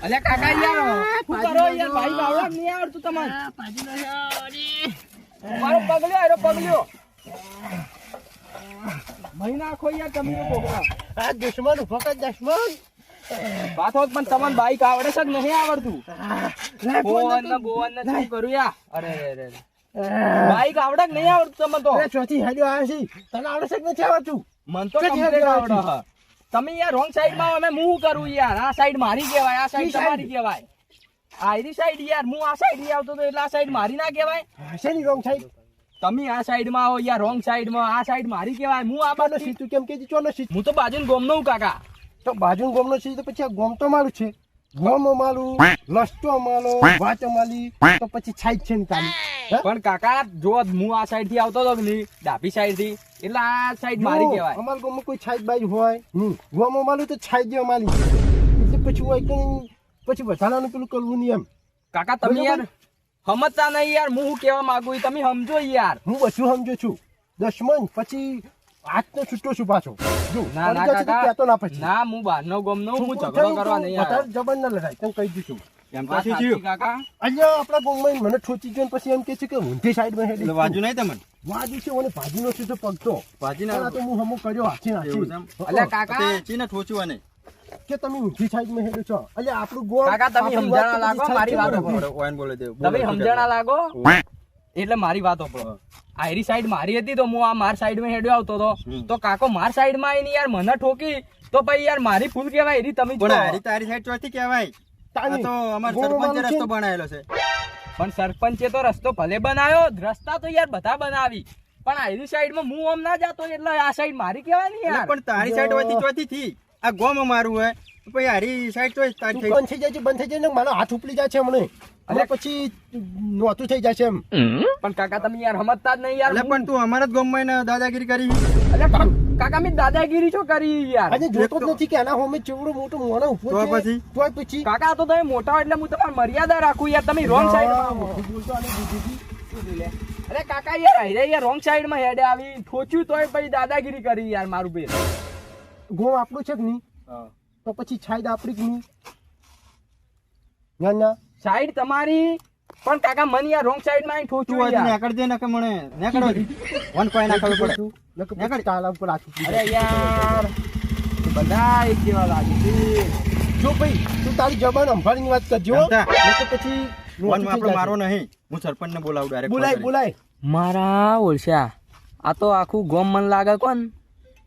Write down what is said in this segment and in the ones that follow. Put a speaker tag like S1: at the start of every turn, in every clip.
S1: અલ્યા કાકા યાર શું કરો યાર ભાઈ બાવડા નહીં આવડતું તમને મારો પગલ્યો મહિના ખો યાર તમે બોકરા
S2: આ દુશ્મન ફકત દુશ્મન
S1: વાત હોત પણ તમને બાઈક આવડે છે કે નહીં આવડતું બોવન ને શું કરું યાર અરે બાઈક આવડે કે નહીં આવડતું તમને તો
S2: ચોથી હેડ્યો આવ્યો છે તને આવડે છે કે નથી આવડતું
S1: મન તો કમ્પ્લીટ આવડે તમે યાર રોંગ સાઈડ માં અમે હું કરું યાર આ સાઈડ મારી કહેવાય આ સાઈડ તમારી કહેવાય આરી સાઈડ યાર હું આ સાઈડ આવતો તો એટલે આ સાઈડ મારી ના કહેવાય
S2: શેની રોંગ સાઈડ
S1: તમે આ સાઈડ માં આવો યાર રોંગ સાઈડ માં આ સાઈડ મારી કહેવાય હું આ બાજુ
S2: સીધું કેમ કે ચોનો સીધ
S1: હું તો બાજુ ગોમનો હું કાકા
S2: તો બાજુ ગોમનો સીધ તો પછી આ ગોમ તો મારું છે ગોમ મારું લસ્ટો માલો વાચો માલી તો પછી છાઈડ છે ને તારી
S1: પણ કાકા જો હું આ સાઈડ થી આવતો હતો કે નહીં ડાબી સાઈડ થી એટલે આ સાઈડ મારી કહેવાય
S2: અમાર ગોમમાં કોઈ છાઈડ બાઈ હોય ગોમ માલું તો છાઈડ જેવા માલી એટલે પછી હોય કે પછી વધારાનું પેલું કરવું નહીં એમ
S1: કાકા તમે યાર સમજતા નહીં યાર હું કેવા માંગુ તમે સમજો યાર
S2: હું બધું સમજો છું દશમન પછી આજનો છૂટો છું પાછો જો
S1: ના ના કાકા
S2: કહેતો ના પછી
S1: ના હું બહારનો ગોમનો હું ઝઘડો કરવા નહીં
S2: વધારે જબર ના લડાય તને કહી દઉં છું
S1: એમ તો થયું કાકા
S2: અહીંયા આપણા ગોમમાં મને ઠોચી ગયો પછી એમ કે છે કે ઊંધી સાઈડમાં હેડી
S3: એટલે વાજુ નહીં તમને
S2: વાજુ છે અને ભાજીનો છે તો પગતો
S3: ભાજી
S2: આ તો હું હમો કર્યો હાથી નાખી
S1: અલ્યા કાકા
S3: તે ચીને ઠોચવા નહીં
S2: કે તમે ઊંધી સાઈડમાં હેડો છો અલ્યા આપણું ગોમ
S1: કાકા તમે સમજણા લાગો મારી વાત સાંભળો
S3: ઓયન બોલે દે
S1: તમે સમજણા લાગો એટલે મારી વાત સાંભળો આયરી સાઈડ મારી હતી તો હું આ માર સાઈડ માં હેડ્યો આવતો હતો તો કાકો માર સાઈડ માં આવીને યાર મને ઠોકી તો પછી યાર મારી ભૂલ કહેવાય એરી તમે
S3: પણ હારી તારી સાઈડ ચોથી કહેવાય આ તો અમાર સરપંચે રસ્તો બનાવેલો છે
S1: પણ સરપંચે તો રસ્તો ભલે બનાવ્યો રસ્તા તો યાર બધા બનાવી પણ આયરી સાઈડ માં હું આમ ના જાતો એટલે આ સાઈડ મારી કહેવાય ને યાર
S3: પણ તારી સાઈડ હોતી ચોથી થી આ ગોમ મારું હોય પછી હારી સાઈડ ચોથી તારી થઈ
S2: બંધ થઈ જાય છે બંધ થઈ જાય ને મારો હાથ ઉપડી જાય છે હમણે અને પછી નોતું થઈ જાય છે એમ
S1: પણ કાકા તમે યાર સમજતા જ નહીં યાર
S3: એટલે પણ તું અમારા જ ગોમમાં એને દાદાગીરી કરી
S1: અલ્યા કાકા મેં દાદાગીરી શું કરી યાર
S2: આજે જોતો જ નથી કે આના હોમે ચેવડો મોટો મોણો ઉભો
S3: તો
S2: છે
S3: પછી?
S2: તોય પછી
S1: કાકા તો તમે મોટા એટલે હું તમારી મર્યાદા રાખું યાર તમે રોંગ સાઈડ માં
S2: બોલતો અને દીદી
S1: અરે કાકા યાર આયરે યાર રોંગ સાઈડ માં હેડે આવી ઠોચ્યું તોય પછી દાદાગીરી કરી યાર મારું બેન
S2: ગોમ આપણું છે કે નહીં તો પછી છાઈડ આપણી કે નહીં ના
S1: સાઈડ તમારી પણ કાકા મને યાર રોંગ સાઈડ માં
S3: તું
S1: ઠોચ્યું
S3: આજે
S1: યાર
S3: નેકળ દે નકે મને નેકળો વન કોઈ ના ખબર પડે
S2: નકર કાલા ઉપર આખું
S1: અરે યાર બધા એક જેવા લાગે છે
S2: જો ભાઈ તું તારી જબાન સંભાળીને વાત કરજો
S3: જમતા.
S2: નકર પછી
S3: વન આપણો મારો નહીં હું સરપંચ ને બોલાવું ડાયરેક્ટ
S2: બોલાય
S1: મારા ઓળશા આ તો આખું ગોમ મન લાગે કોણ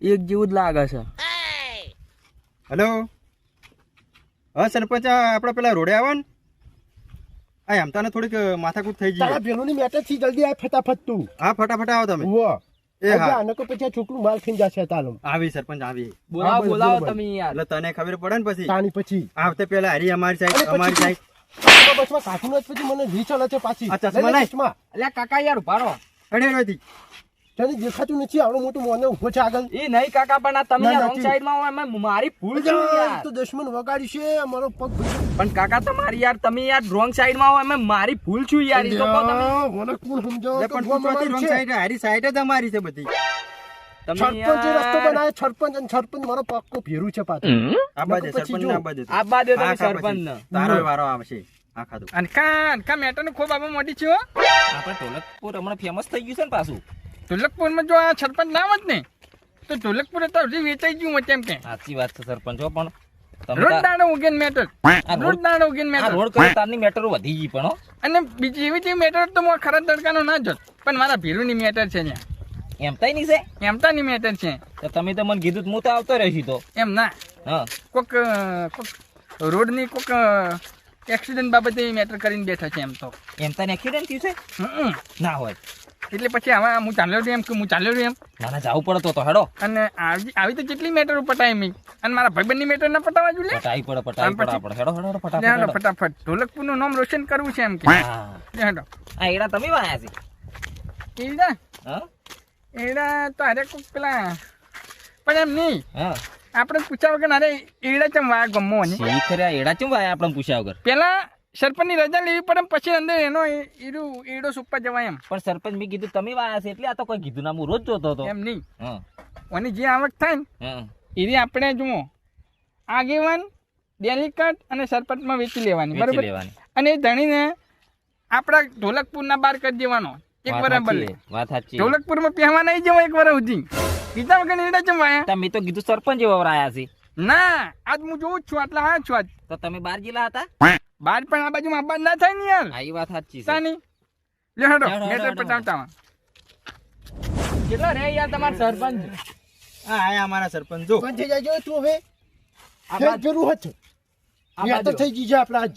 S1: એક જેવું જ લાગે છે
S3: હેલો હા સરપંચ આપણે પેલા રોડે આવો ને આ એમ તને થોડીક માથાકૂટ થઈ
S2: તારા
S3: ગઈ
S2: ભેલુની મેટર થી જલ્દી આય ફટાફટ તું
S3: હા ફટાફટ આવો તમે
S2: ઉવો
S3: એ હા
S2: નકર પછી આ છોકરું માલ ખાઈ જશે તાલો
S3: આવી સરપંચ આવી
S1: બોલાવો
S2: બસ,
S1: બોલાવો
S2: બરોબર.
S1: તમે યાર
S3: એટલે તને ખબર પડે ને પછી
S2: તાની પછી
S3: આવતે પેલા હરી અમારી
S2: અરે
S3: સાઈડ
S2: પછી
S3: અમારી સાઈડ
S2: બસમાં કાઠું જ પછી મને રીચલ છે પાછી
S3: આ ચશ્મા
S2: લઈ લે
S3: નહીં.
S2: ચશ્મા.
S1: અલ્યા કાકા યાર ઉભારો
S3: અડે રોતી
S2: તને દેખાતું નથી આવડો મોટો મોને ઉભો છે આગળ
S1: એ નહીં કાકા પણ આ તમે
S2: ના,
S1: યાર
S2: નથી.
S1: રોંગ સાઈડ માં હોય એમાં મારી ભૂલ છે યાર
S2: તો દુશ્મન વગાડી છે મારો પગ
S1: પણ કાકા તમારી યાર તમે યાર રોંગ સાઈડ માં હોય એમાં મારી ભૂલ છું યાર એ તો કહો તમે
S2: મને કોણ સમજાવો
S3: એટલે
S2: કે
S3: પણ તું
S2: ગોમાં
S3: ચોથી
S2: મારું
S3: રોંગ
S2: છે.
S3: સાઈડ હારી સાઈડ જ અમારી છે બધી
S1: તમે
S2: સરપંચ રસ્તો
S1: યાર
S2: બનાવે સરપંચ અને સરપંચ મારો પગ ભેરું છે પાછું
S3: આ બાજુ
S2: પછી
S3: સરપંચ
S2: જો.
S3: ના બાજુ
S1: આ બાદ તમે
S3: આખા
S1: સરપંચ
S3: પછી
S1: ને
S3: તારો વારો આવશે આ ખાધું
S4: અને કા મેટર નું ખૂબ આમાં મોટી છે
S1: આપણે ઢોલકપુર હમણાં ફેમસ થઈ ગયું છે ને પાછું
S4: ઢોલકપુરમાં જો આ સરપંચ ના હોત ને તો ઢોલકપુર તો હજી વેચાઈ ગયું હોત એમ કે
S1: સાચી વાત છે સરપંચ હો પણ
S4: રોડ દાડો ઉગેન મેટર રોડ દાડો ઉગેન મેટર
S1: રોડ કરો તારની મેટરો વધી ગઈ પણ હો
S4: અને બીજી એવી જેવી મેટર તો હું ખરા તડકાનો ના જોત પણ મારા ભીરુની મેટર છે ત્યાં
S1: એમ તઈ નહીં છે
S4: એમતાની મેટર છે
S1: તો તમે તો મને કીધું હું તો આવતો રહીશ તો
S4: એમ ના
S1: હા
S4: કોક રોડની કોક એક્સિડન્ટ બાબતે મેટર કરીને બેઠા છે એમ તો
S1: એમ તને એક્સિડન્ટ થયું છે
S4: હમ.
S1: ના હોય
S4: એટલે પછી હવે હું ચાલ્યો રહ્યો એમ કે હું ચાલ્યો રહ્યો એમ
S1: ના ના જવું પડે તો હેડો
S4: અને આવી તો જેટલી મેટરો પટાય મેં અને મારા ભાઈબંધની મેટર ના પટાવા જોઈએ
S1: પટાઈ પડે આપણે હેડો હેડો હેડો ફટાફટ
S4: હેડો
S1: હેડો.
S4: ફટાફટ ઢોલકપુરનું નામ રોશન કરવું છે એમ કે
S1: હા
S4: હેડો
S1: આ એડા તમે વાયા છે
S4: એડા
S1: હા
S4: એડા તો અરે કોક પેલા પણ એમ નહીં
S1: હા
S4: આપણે પૂછ્યા વગર અરે એડા ચમ વાયા ગમો ને
S1: શી ખર્યા એડા ચમ વાયા આપણે પૂછ્યા વગર
S4: પેલા સરપંચની રજા લેવી પડે પછી અંદર એનો ઈડો સુપર જવાય એમ.
S5: પણ સરપંચ મેં કીધું તમે વાયા છે એટલે આ તો કોઈ કીધું ના, હું રોજ જોતો હતો.
S4: એમ નહીં,
S5: હા
S4: અને જે આવક થાય ને
S5: હા
S4: એની આપણે જુઓ આગેવાન ડેલિકેટ અને સરપંચમાં વેચી લેવાની,
S5: વેચી
S4: બરોબર.
S5: લેવાની.
S4: અને એ ધણીને આપણા ઢોલકપુરના બાર કરી દેવાનો એક
S5: વાત
S4: વર્ષ
S5: સાચી
S4: બદલે.
S5: છે, વાત સાચી.
S4: ઢોલકપુરમાં પહેવા નહીં જવા એક વર્ષ સુધી, કીધા વગર એડા જવાયા.
S5: તમે તો કીધું સરપંચ એવા વરાયા છે,
S4: ના આજ હું જોઉં જ છું, આટલા આવ્યા છું આજ.
S5: તો તમે બાર જિલ્લા હતા.
S4: બાર પણ આ બાજુ આબાદ ના થાય ને યાર.
S5: હા એ વાત સાચી છે.
S4: સાની લે હેડો
S5: હેડો,
S4: મેટર
S5: હેડો,
S4: પટાવતા.
S1: કેટલો રે યાર તમારો સરપંચ?
S3: હા આયા અમારા સરપંચ જો.
S2: પણ થઈ જાય તું હવે
S1: આ
S2: ફેર
S1: બાજુ.
S2: જરૂર હતું
S1: આ
S2: મેં તો
S1: બાજુ.
S2: થઈ ગઈ છે આપણે આજ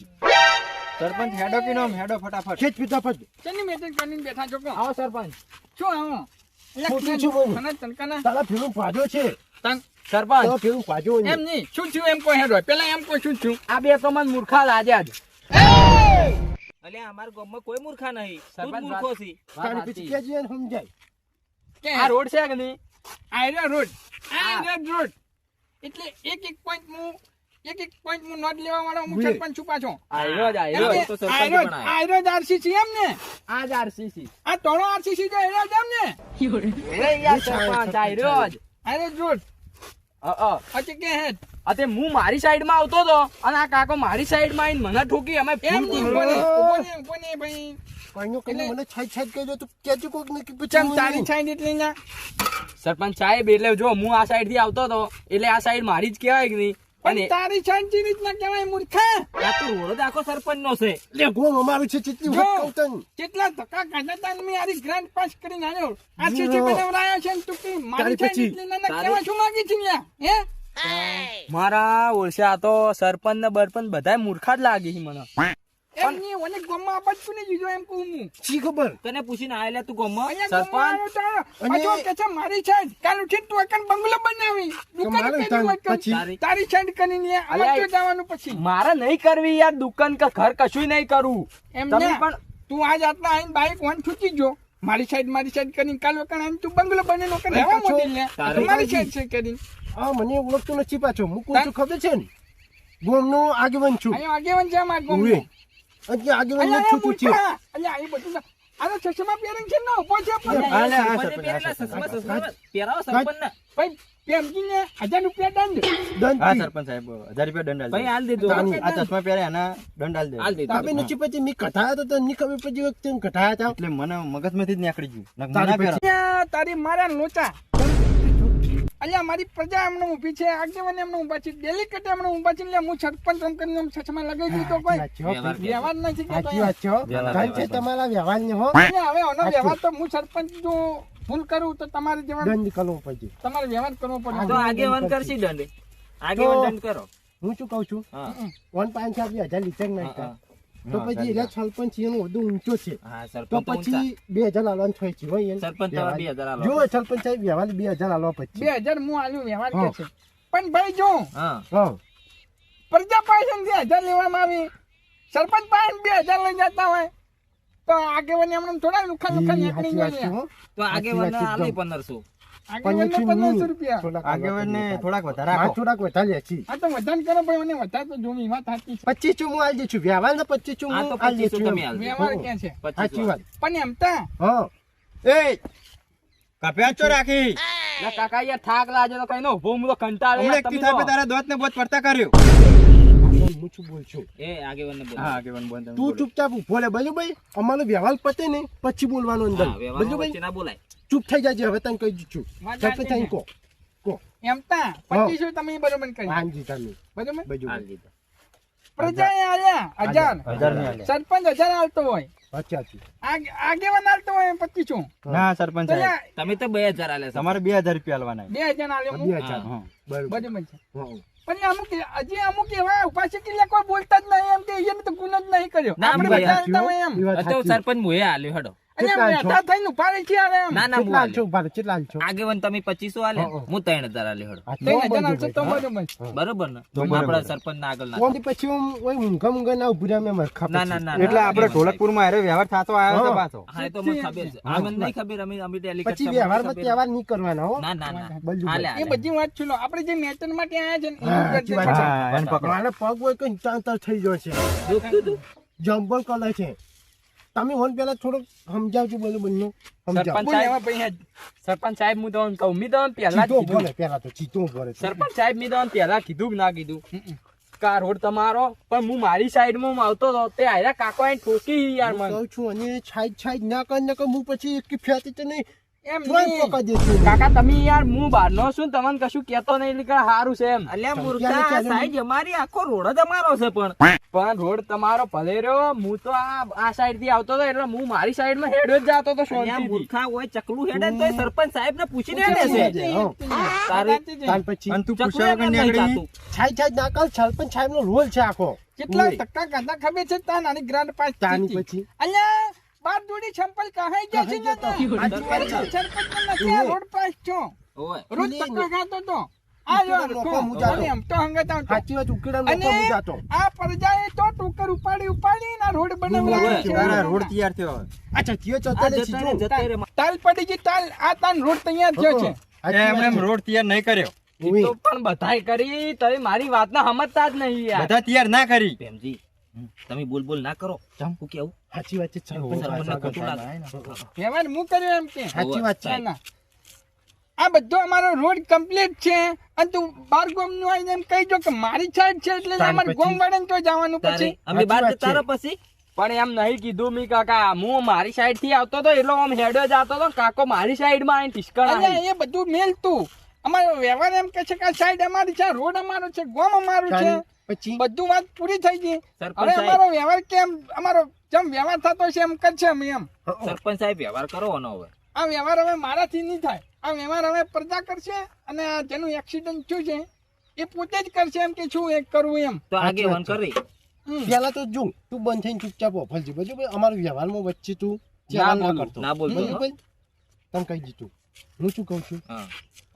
S3: સરપંચ હેડો કે નોમ હેડો ફટાફટ.
S2: ખેત પીતા ફટ
S4: શેની મેટર કરીને બેઠા છો કો?
S1: આવો સરપંચ.
S4: શું આવો?
S2: ખોટું છું બોલું.
S4: ખાના તનકાના
S2: તારા ફેરું પાડ્યો છે
S4: તન
S1: સરપંચ
S2: તારા ફેરું પાડ્યો
S4: એમ
S2: નહીં.
S4: નહીં, શું થયું એમ કોઈ હેડો. પેલા એમ કોઈ શું થયું?
S1: આ બે તો મને મૂર્ખા લાગ્યા જ.
S5: અલ્યા અમારા ગામમાં કોઈ મૂર્ખા નહીં, તું જ
S1: સરપંચ
S5: મૂર્ખો છે.
S2: તારી પછી કહેજે ને સમજાય
S4: કે
S1: આ રોડ છે કે નહીં?
S4: આયરા રોડ, આયરા રોડ. એટલે એક એક પોઈન્ટ હું નોટ લેવા વાળો હું
S2: બુએ.
S4: સરપંચ છું પાછો.
S1: આયરો જ, આયરો જ.
S5: એ તો સરપંચ બનાવે.
S4: આયરો જ આરસીસી એમ ને?
S1: આ જ RCC.
S4: આ તોણો આરસીસી જો એનો જ એમ ને?
S1: અરે યાર સરપંચ, આયરો જ.
S4: આયરો જ રોડ. અચ્છા કે હેડ
S1: અતે હું મારી સાઈડ માં આવતો હતો અને આ કાકો મારી સાઈડ માં આવીને મને ઠોકી. અમે
S4: એમ
S1: ફૂલ
S4: નહીં,
S1: બોલ્યો.
S4: ઉભો ને ભાઈ.
S2: કઈનો કઈ
S4: એટલે-
S2: મને છાઈ છાઈ કહેજો તું કહેજો કોક ને કે
S4: ચમ
S2: પછી
S4: તારી છાઈ એટલે ના
S1: સરપંચ સાહેબ એટલે જો હું આ સાઈડ થી આવતો હતો એટલે આ સાઈડ મારી જ કહેવાય કે નહીં. અને
S4: પણ તારી છાઈ ચી રીતના કહેવાય મૂર્ખા?
S5: આ તો રોડ જ આખો સરપંચ નો છે.
S2: લે ગોમ અમારું છે ચેટલી
S4: જો.
S2: વખત કહું તને
S4: કેટલા ધક્કા ખાધા તા ને મેં આરી ગ્રાન્ડ પાસ કરીને આવ્યો. આ
S2: જો.
S4: સીસી બનાવરાયા છે ને તું કે મારી
S2: તારી
S4: છાઈ
S2: પછી.
S4: એટલે ના કહેવા શું માંગી છે ન્યા? હે?
S1: મારા ઓળશે આ તો સરપંચ ને બરપંચ બધા મૂર્ખા જ લાગી છે મને.
S4: એમ નહીં, ઓને ગામમાં આ બાજુ નહીં જીજો એમ કહું હું.
S2: શી ખબર
S5: તને પૂછીને આયેલા તું ગામમાં?
S4: અહીંયા ગામમાં આવ્યો તો આવ્યો.
S2: અને-
S4: પાછો કે છે મારી છાઈ કાલ ઉઠીને તું એકન બંગલો બનાવી દુકાન
S2: મારું
S4: પેલી
S2: તાન
S4: વાત કર.
S2: પછી?
S4: તારી છાઈ કરીને આમાં
S1: અલ્યા,
S4: ક્યાં જવાનું પછી?
S1: મારે નહીં કરવી યાર દુકાન કે ઘર કશું નહીં કરવું.
S4: એમ
S1: તમે
S4: ના.
S1: પણ
S4: તું આજ આટલા આઈને બાઈક વન છૂટી જો મારી સાઈડ કરીને કાલ વખત આઈને તું બંગલો બનેલો કે રહેવા
S2: પાછો
S4: મોટી લે
S5: તારે
S4: મારી સાઈડ છે કરીને
S2: આ મને ઓળખતો નથી પાછો હું કોણ છું ખબર છે ને ગોમનો આગેવાન છું
S4: અહીંયા આગેવાન છે અમાર ગામનો.
S2: ઉવે. એટલે આગેવાન
S4: અહીંયા
S2: નથી છું તું છે
S4: મૂર્ખા. અહીંયા અહીં બધું આ તો ચશ્મા પહેરીને છે ને ઊભો છે પણ.
S2: હા, લે, હા,
S5: સરપંચે પહેરેલા ચશ્મા પહેરાવો સરપંચને.
S4: ભાઈ પેમજીને 1000 રૂપિયા દંડ.
S2: દંડ
S3: હા
S2: થી.
S3: સરપંચ સાહેબ 1000 રૂપિયા દંડ આલ
S5: ભાઈ
S3: દે.
S5: હાલ દીધું.
S2: તાની.
S3: આ ચશ્મા પહેરે એના દંડ આલ દે.
S5: હાલ દીધું.
S2: તાપે નથી પછી મેં કથાયા તો તને ખબર પડી વખતે એમ કથાયા હતા
S3: એટલે મને મગજમાંથી જ નીકળી ગયું નકર
S2: તારી
S3: ના પહેરો.
S4: અહીંયા તારી મારા લોચા અહીંયા મારી પ્રજા એમને ઊભી છે આગેવાન એમને ઊભા છે ડેલિકેટ એમને ઊભા છે એટલે હું સરપંચ એમ કરીને આમ ચશ્મા લગાવી દીધો કોઈ
S2: સાચી વાત છે.
S4: વ્યવહાર નથી કેતો
S2: સાચી વાત છે હો.
S5: વ્યવહાર
S2: ધન છે તમારા વ્યવહાર ને હો
S4: અહીંયા હવે આનો વ્યવહાર તો હું સરપંચ જો ભૂલ કરું તો તમારે જેવા
S2: દંડ કરવો પડશે
S4: તમારે વ્યવહાર કરવો પડે
S5: તો આગેવાન કરશી દંડ. આગેવાન દંડ કરો.
S2: હું શું કઉ છું
S5: હા.
S2: વન પાંચ આપી 1000 લીટર નાખતા તો
S3: હા,
S2: પછી એના સરપંચ એનો હોદ્દો ઊંચો છે
S5: હા
S2: તો
S5: સરપંચ તો ઊંચા.
S2: પછી 2000 આલવાનું થાય છે હોય એને.
S5: સરપંચ તમારે 2000 આલવા.
S2: જો સરપંચ સાહેબ વ્યવહાર 2000 આલવા પછી
S4: 2000 હું આલ્યું વ્યવહાર કે
S2: હા.
S4: છે પણ ભાઈ જો
S5: હા
S2: હા
S4: પ્રજા પાસેથી 1000 લેવામાં આવી સરપંચ પાસે 2000 લઈ જતા હોય તો આગેવાન એમને થોડા લુખા નીકળી
S2: સાચી વાત છે
S4: જાય
S2: હો.
S5: તો આગેવાન
S2: સાચી વાત છે
S5: આલી
S2: એકદમ.
S5: 1500.
S4: આગેવાનને 1500 રૂપિયા
S2: થોડાક
S3: આગેવાનને થોડાક વધારે
S2: હા,
S3: રાખો.
S2: થોડાક વધારે લે છે
S4: આ તો વધારે કરો ભાઈ મને વધારે તો જોવી વાત સાચી છે
S2: 25 હું આલી દઉં છું વ્યવહાર ને 25
S5: હા,
S2: હું
S5: તો
S2: આલી
S5: 25
S2: દઉં
S5: તમે
S2: છું
S5: આલજો.
S4: વ્યવહાર
S2: હો.
S4: ક્યાં છે
S5: 25
S2: સાચી વાત
S4: પણ એમ તા
S2: હા
S3: એ કપ્યા ચો રાખી
S1: ના કાકા યાર થાક લાગે તો કઈ નો ઉભો હું તો કંટાળે
S3: હમણાં
S1: યાર, તમે
S3: કિતાબે
S1: તો.
S3: તારા દોત ને બોત પડતા કર્યો.
S2: હું શું બોલ છું
S5: એ આગેવાનને બોલો.
S3: હા આગેવાન બોલ તમે
S2: તું
S3: બોલો.
S2: ચૂપચાપ ઉભો રે બજુ ભાઈ અમારો વ્યવહાર પતે ને પછી બોલવાનો અંદર
S5: હા, વ્યવહારમાં
S2: બજુ
S5: વચ્ચે
S2: ભાઈ
S5: ના બોલાય.
S2: ચૂપ થઈ જાજે હવે તને કહી દીધું
S4: વાત
S2: સરપંચ
S4: સાચી
S2: અહીં
S4: છે.
S2: કહો
S4: એમ તા 2500 તમે બરોબર કરી
S2: હાંજી તમે
S4: બરોબર
S2: બજુ
S5: હાલ
S2: ભાઈ
S5: દીધું.
S4: પ્રજાએ આલ્યા 1000
S3: 1000 ની આલે.
S4: સરપંચ 1000 આલતો હોય
S2: અચ્છા અચ્છા
S4: આગેવાન આલતો હોય 2500
S3: ના સરપંચ
S4: તો
S3: સાહેબ
S4: યા
S5: તમે તો 2000 આલે છે.
S3: તમારે 2000 રૂપિયા આલવાના.
S4: 2000 આલ્યો હું
S2: 2000
S3: હા.
S2: બરોબર
S4: બરોબર છે
S2: હા.
S4: પણ અમુક હજી અમુક એવા ઉભા છે કે લે કોઈ બોલતા જ નહીં એમ કે એને તો ગુનો જ નહીં કર્યો
S5: ના,
S4: આપણે
S5: ભાઈ,
S4: બધા આલતા હોય એમ
S2: એ વાત
S5: આ તો
S2: સાચી.
S5: સરપંચ મુએ આલ્યો હેડો.
S4: અને
S2: કેટલા
S4: એમ બેઠા થઈને ઉભા રહી છે યાર એમ
S5: ના ના હું
S2: કેટલા
S5: આલ્યો.
S2: છો ભારે કેટલા છો
S5: આગેવાન તમે 2500 આલે
S2: હા, હા.
S5: હું 3000 આલ્યો હેડો.
S2: આ તો
S4: 3000 આલશે તો
S2: બરોબર.
S4: બરોબર
S5: બરોબર ને
S3: તો બરોબર.
S5: આપણા સરપંચ ના આગળ ના
S2: કોણથી પછી હું ઓય ઊંઘા ના ઉભી રહ્યા મેં મરખા
S5: ના,
S2: પછી.
S5: ના, ના.
S3: એટલે આપણે ઢોલકપુર માં હારે વ્યવહાર થતો આવ્યો છે
S2: હા.
S3: પાછો.
S5: હા એ તો મને ખબર છે. આ મને નહીં ખબર અમે delicate
S2: પછી
S5: તમને
S2: વ્યવહારમાં
S5: ખબર.
S2: તહેવાર નહીં કરવાના હો
S5: ના ના ના
S2: બજુ
S5: હાલે
S4: એ
S5: હાલે.
S4: બધી વાત છુલો આપણે જે મેટર માટે આયા છે ને
S2: હા,
S4: એ
S2: સાચી
S4: કરજે.
S2: વાત છે.
S3: હા, એને પકડો.
S2: મારે પગ હોય કઈ ચાંતર થઈ ગયો છે
S5: દુખતું હતું?
S2: જંબલ કલર છે તમે હોન પેલા થોડોક સમજાવજો બોલો બંને સમજાવો
S1: સરપંચ
S4: બોલ
S1: સાહેબ
S4: એમાં ભાઈ હેડ.
S1: સરપંચ સાહેબ હું તમને કહું મેં તમને પહેલા જ
S2: ચીતો
S1: કીધું
S2: ભરે પેલા તો ચીતો ભરે
S1: સરપંચ સાહેબ મેં તમને પહેલા કીધું કે ના કીધું કે આ રોડ તમારો પણ હું મારી સાઈડમાં આવતો હતો તે આયરા કાકો આઈને ઠોકી યાર
S2: હું
S1: મને
S2: કહું છું અને છાઈ ના કર ને હું પછી એક ફેતી તો નહીં
S4: એમ
S2: ચોય
S4: નહીં.
S2: પકડી દેશું
S1: કાકા તમે યાર હું બહારનો છું તમને કશું કહેતો નહીં એટલે સારું છે એમ
S5: અલ્યા
S2: ચાલ,
S5: મૂર્ખા
S2: ચાલ,
S5: આ
S2: ચાલ.
S5: સાઈડ અમારી આખો રોડ જ અમારો છે પણ
S1: પણ રોડ તમારો ભલે રહ્યો હું તો આ સાઈડ થી આવતો હતો એટલે હું મારી સાઈડ માં હેડ્યો જ જતો હતો
S5: અહીંયા
S1: શાંતિથી.
S5: મૂર્ખા હોય ચકલું હેડે ને તોય સરપંચ સાહેબ ને પૂછીને હેડે છે
S1: તારે
S2: ત્યાર પછી
S3: અને તું
S5: ચકલું
S3: પૂછ્યા
S5: એમ
S3: વગર
S5: નહીં
S3: નીકળી
S5: જાતું.
S2: છાઈ ના કર સરપંચ સાહેબ નો રોલ છે આખો
S4: કેટલા
S2: ઓય.
S4: ધક્કા ખાધા ખબર છે તા નાની ગ્રાન્ડ પાસ
S2: તાની પછી
S4: અલ્યા બાર જોડી ચંપલ કહાઈ ગયા છે
S2: કહાઈ
S4: ને
S2: ગયા તા.
S4: સરપંચ નથી આ રોડ પાસ છો
S5: ઓય.
S4: રોજ ધક્કા ખાતો તો આ જો
S2: લોકો મુજાતો.
S4: અને એમ તો હંગાત આવતો.
S2: સાચી વાત ઉકેડા
S4: અને
S2: લોકો મુજાતો
S4: આ પ્રજાએ તો ટોકર ઉપાડી ના રોડ બનાવડાવ્યો છે.
S3: તારા રોડ તૈયાર થયો હવે.
S2: અચ્છા થયો
S5: આ
S2: ચતા ને
S5: જતો રે,
S2: સીધું
S5: જતો રે.
S4: તાલ પડી ગઈ તાલ આ તાન રોડ તૈયાર થયો છે
S3: એમ એમ રોડ તૈયાર નહીં કર્યો
S2: ઉઈ.
S1: તો પણ બધાય કરી તમે મારી વાત ના સમજતા જ નહીં યાર
S3: બધા તૈયાર ના કરી
S5: ભેમજી, તમે બોલ બોલ ના કરો હું કેવું
S2: સાચી વાત છે સરપંચ
S5: સરપંચને
S2: સાહેબ.
S5: ખોટું લાગે.
S4: વ્યવહાર હું કર્યો એમ કે
S2: સાચી વાત છે
S4: ના, ના. આ બધો અમારો રોડ કમ્પ્લીટ છે અને તું બાર ગામ નું આવીને એમ કહી દો કે મારી સાઈડ છે એટલે
S2: તાન
S4: અમારે
S2: પછી?
S4: ગામ વાળાને તો જવાનું
S5: તારે
S4: પછી
S5: અમે બાર
S2: સાચી વાત
S5: જતા
S2: છે.
S5: રહો પછી
S1: પણ એમ નહીં કીધું મી કાકા હું મારી સાઈડ થી આવતો હતો એટલે આમ હેડ્યો જતો હતો કાકો મારી સાઈડ માં આવીને ટીસ્કર
S4: અલ્યા એ બધું મેલ તું અમારો વ્યવહાર એમ કે છે કે આ સાઈડ અમારી છે રોડ અમારો છે ગામ અમારું છે
S2: તાન પછી
S4: બધું વાત પૂરી થઈ ગઈ
S5: સરપંચ
S4: હવે
S5: સાહેબ.
S4: અમારો વ્યવહાર કેમ અમારો જેમ વ્યવહાર થતો છે એમ કરશે અમે એમ
S5: સરપંચ સાહેબ વ્યવહાર કરો આનો હવે
S4: આ વ્યવહાર હવે મારાથી નહીં થાય આ વ્યવહાર હવે પ્રજા કરશે અને આ જેનું એક્સિડન્ટ થયું છે એ પોતે જ કરશે એમ કે શું એક કરવું એમ
S5: તો આગેવાન કરી
S4: હમ.
S2: પેલા તો જો તું બંધ થઈને ચૂપચાપ ઓફલજી બરાબર અમારો વ્યવહારમાં વચ્ચે તું ચેલા ના
S1: બોલું,
S2: કરતો
S5: ના બોલતો.
S2: બરાબર તને કહી દીધું હું શું કહું છું
S5: હા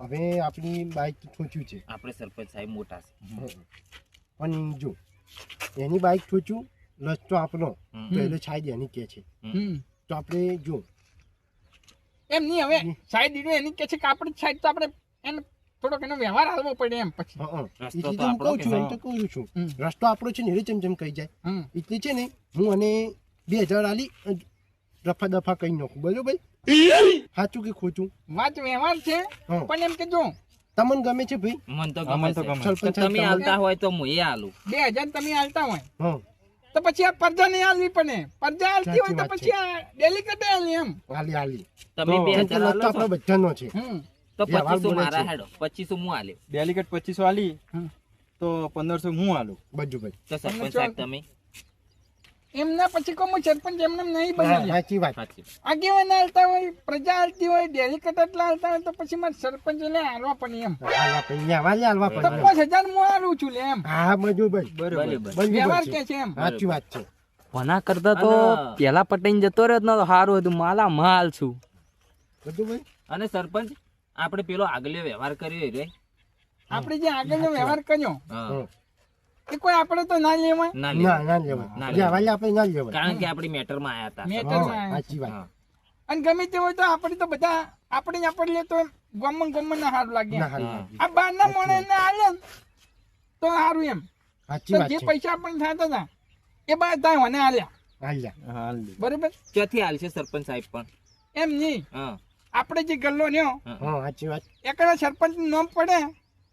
S2: હવે આપણી બાઈક ઠોચ્યું છે
S5: આપણે સરપંચ સાહેબ મોટા છે
S2: પણ જો એની બાઈક ઠોચ્યું રસ્તો આપણો
S5: હમ.
S2: તો એટલે છાઈ એની કે છે
S4: હમ.
S2: તો આપણે જો
S4: એમ નહીં હવે સાઈડ દીધું એની કે છે કે આપણી સાઈડ તો આપણે એને થોડોક એનો વ્યવહાર હાલવો પડે એમ પછી
S5: રસ્તો
S2: એટલે
S5: તો
S2: હું
S5: આપણો
S2: કહું છું
S5: કે
S2: એમ તો કહું છું
S4: હમ.
S2: રસ્તો આપણો છે ને એ ચમચમ કહી જાય
S4: હમ.
S2: એટલે છે ને હું અને 2000 આલી રફા દફા કહી નાખું બરોબર સાચું કે ખોટું
S4: વાત વ્યવહાર છે
S2: હા.
S4: પણ એમ કે જો
S2: તમને ગમે છે ભાઈ
S5: મન તો
S3: અમને
S5: ગમે
S3: તો
S5: છે.
S3: ગમે.
S5: તો
S2: સરપંચ
S5: તમે
S2: સાહેબ,
S5: હાલતા હોય તો હું એ હાલું
S4: 2000 તમે હાલતા હોય
S2: હા
S4: તો પછી આ પરજા નહીં હાલવી પડે પરજા હાલતી હોય તો
S2: સાચી વાત
S4: પછી આ ડેલિકેટ હાલી એમ
S2: હાલી હાલી
S5: તમે
S3: તો
S5: 2000
S2: કેમ કે
S5: હાલો
S2: રસ્તો આપણો
S5: છો?
S2: બધાનો છે
S4: હમ.
S5: તો
S2: વ્યવહાર
S5: 2500
S2: બોલે
S5: મારા
S2: છે.
S5: હેડો 2500 હું હાલ્યો
S3: ડેલિકેટ 2500 આલી
S4: હમ.
S3: તો 1500 હું આલું
S2: બધું ભાઈ
S5: તો સરપંચ સાહેબ તમે
S4: એમના પછી કોમ સરપંચ એમને નહીં
S2: હા,
S4: બનાવી
S2: સાચી વાત
S5: સાચી
S4: આગેવાન હાલતા હોય પ્રજા હાલતી હોય ડેલિકેટ એટલા હાલતા હોય તો પછી મારે સરપંચ ને હાલવા પડે એમ
S2: હાલવા પડે હાલવા હાલવા
S4: તો
S2: પડે
S4: 5000 હું હાલું છું લે એમ
S2: હા બધું ભાઈ
S3: બરોબર
S5: બરાબર
S4: વ્યવહાર
S2: બરોબર
S4: કે
S2: છે
S4: છે એમ
S2: સાચી વાત છે
S1: વના કરતા તો
S5: અને-
S1: પેલા પટાઈને જતો રહ્યો જ નતો સારું હતું માલા માલ છું
S2: બધું ભાઈ
S5: અને સરપંચ આપણે પેલો આગલો વ્યવહાર કર્યો રે
S4: આપણે જે આગળનો વ્યવહાર કર્યો
S5: હા.
S2: હા.
S4: એ કોઈ આપણે તો ના લેવાય
S5: ના
S2: ના
S5: લેવાય.
S2: ના
S5: ના
S2: લેવાય
S5: લેવાય.
S2: લેવાય આપણે ના લેવાય
S5: કારણ કે આપણી મેટરમાં આયા હતા
S4: મેટરમાં
S2: હા,
S4: આયા.
S2: સાચી વાત
S5: હા.
S4: અને ગમે તે હોય તો આપણે તો બધા આપણે લે તો ગમન ના સારું લાગે
S2: ના
S4: એમ.
S2: હાલ
S5: હા.
S4: આ બહારના મોણે ને હાલે ને તો સારું એમ
S2: સાચી
S4: તો
S2: વાત
S4: જે
S2: છે
S4: પૈસા આપણને થતા હતા એ બધા મને હાલ્યા
S2: હાલ્યા
S3: હાલ
S4: બરોબર
S5: ક્યાંથી હાલશે સરપંચ સાહેબ પણ
S4: એમ નહીં
S5: હા
S4: આપણે જે ગલ્લો લ્યો
S5: હા.
S2: હા સાચી વાત
S4: એકડા સરપંચ નું નામ પડે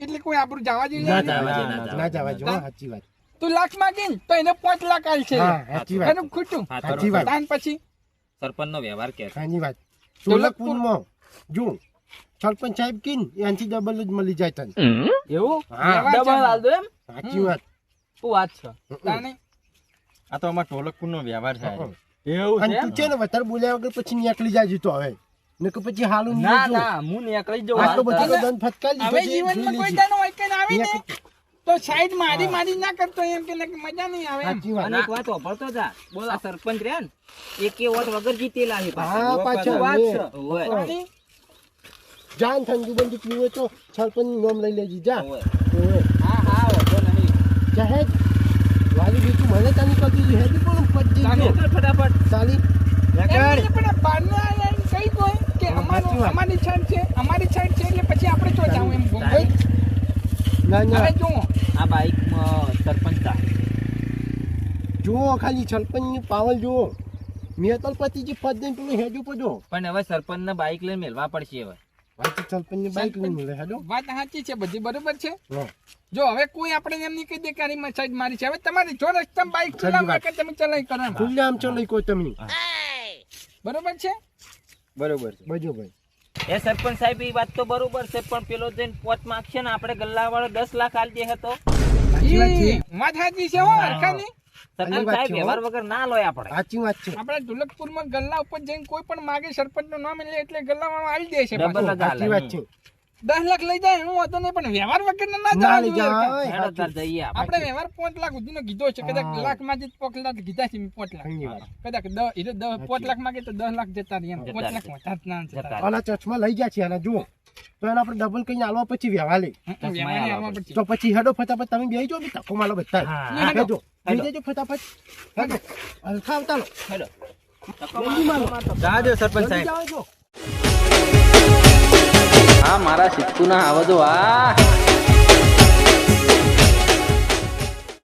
S4: એટલે કોઈ આપણું જવા
S5: ના
S4: જોઈએ
S5: જવા દે,
S3: ના,
S2: ના જવા જો હા, સાચી વાત
S4: તું લાખ માંગી તો એને 5 લાખ આલશે
S2: હા સાચી વાત
S4: એનું ખોટું
S5: હા,
S2: સાચી વાત
S4: તાન પછી
S5: સરપંચ નો વ્યવહાર કે
S2: સાચી વાત સોલકપુરમાં જો સરપંચ સાહેબ કીન એનાથી ડબલ જ મળી જાય તને
S1: એવું
S2: હા
S4: વ્યવહાર
S1: ડબલ
S4: છે.
S1: હાલ દો એમ
S2: સાચી વાત
S1: શું વાત છે
S4: તાને
S3: આ તો અમાર ઢોલકપુર નો વ્યવહાર છે આજે.
S1: એવું
S2: અને
S1: છે
S2: તું છે ને વધારે બોલ્યા વગર પછી નીકળી જાય તો હવે ને કે પછી હાલું નહીં
S1: ના
S2: જો.
S1: ના હું નીકળી જવું
S2: આ તો બધું
S1: હાલ.
S2: તો દંડ ફટકારી
S4: હવે
S2: દીધો છે,
S4: જીવનમાં
S2: જોઈ
S4: કોઈ
S2: લેજે.
S4: દાનો હોય કે આવી ને તો સાઈડ મારી ના કરતો એમ કે મજા નહીં આવે એમ
S2: સાચી વાત
S5: અને એક વાત વાપરતો જા બોલ આ સરપંચ રહ્યા ને એકે વોટ વગર જીતેલા છે પાછા.
S2: હા પાછો
S1: વાત
S2: લે.
S1: છે.
S5: ઓય.
S4: તાની
S2: જાન ઠંડુ બંધુ પીવો તો સરપંચ નું નામ લઈ લેજી જા
S5: ઓય.
S2: ઓય.
S1: હા હા વાંધો નહીં
S2: જહેજ વાલી બીજું મને તાની કરતી હતી હેડી પણ પડી
S4: તાને
S2: ગયો
S5: નીકળ ફટાફટ
S2: સાલી
S4: એમ નહીં પણ બહારના આવીને કહી દો કે
S2: સાચી વાત.
S4: અમારી સાઈડ છે એટલે પછી આપણે તો જાવું એમ
S5: તારે
S2: ના ના
S4: હવે જુઓ
S5: આ બાઈક સરપંચ તા
S2: જુઓ ખાલી સરપંચની પાવર જુઓ મેં તો પતિજી પદ દઈને પેલું હેડ્યું પડ્યો
S5: પણ હવે સરપંચ ને બાઈક લઈને મેળવા પડશે હવે
S2: વાંચી સરપંચની બાઈક લઈને મળે હેડો
S4: વાત સાચી છે બધી બરોબર છે
S2: હા.
S4: જો હવે કોઈ આપણે એમ નહીં કહી દે કે આની સાઈડ મારી છે હવે તમારી જો રસ્તા બાઈક
S2: સાચી
S4: ખુલ્લા
S2: વાત.
S4: કે તમે ચલાવી કરો એમ.
S2: ખુલ્લે આમ ચલો કોઈ તમે
S4: બરોબર છે
S3: બરોબર છે
S2: બજો ભાઈ
S5: એ સરપંચ સાહેબ એ વાત તો બરોબર છે પણ પેલો જઈને પોચ માંગશે ને આપણે ગલ્લા વાળો 10 લાખ આલ દે હતો
S2: સાચી વાત છે
S4: વાત સાચી છે હો હરખાની.
S5: સરપંચ
S2: વાત
S5: સાહેબ
S2: છે, હો.
S5: વ્યવહાર વગર ના લોય આપણે
S2: સાચી વાત છે
S4: આપણે ઢોલકપુરમાં ગલ્લા ઉપર જઈને કોઈ પણ માગે સરપંચ નું નામ એટલે એટલે ગલ્લા વાળો આવી દે છે
S5: ડબલ
S4: પાછો.
S5: જ હાલે.
S2: સાચી વાત છે
S4: 10 લાખ લઈ જાય એનું વાંધો નહીં પણ વ્યવહાર વગર ના
S2: ના
S4: જવા
S2: લઈ
S4: જોઈએ.
S2: જાય
S5: હેડો તાર જઈએ આપણે.
S4: આપણે વ્યવહાર 5 લાખ સુધીનો કીધો છે કદાચ
S2: હા.
S4: લાખ માં 5 લાખ કીધા છે મેં 5 લાખ
S2: ઘણી વાત.
S4: કદાચ 5 લાખ માંગે તો 10 લાખ જતા રહે એમ 5 લાખ વધારે ના જતા રહે.
S2: આના ચશ્મા લઈ ગયા છે આના જુઓ તો એને આપણે ડબલ કઈ આલવા પછી વ્યવહાર લે
S4: વ્યવહારની આવવા પડશે.
S2: તો પછી હેડો ફટાફટ તમે બેસી જાઓ બી ધક્કો માલો બધા
S5: હા.
S2: હેડો
S5: હેડો.
S2: બેસી જજો ફટાફટ હેડો હલકા આવતા લો
S5: હેડો.
S2: જલ્દી મારો
S3: જાજો સરપંચ
S2: જલ્દી
S3: સાહેબ
S2: જાઓ છો
S6: આ મારા સિદ્ધુના આવજો આ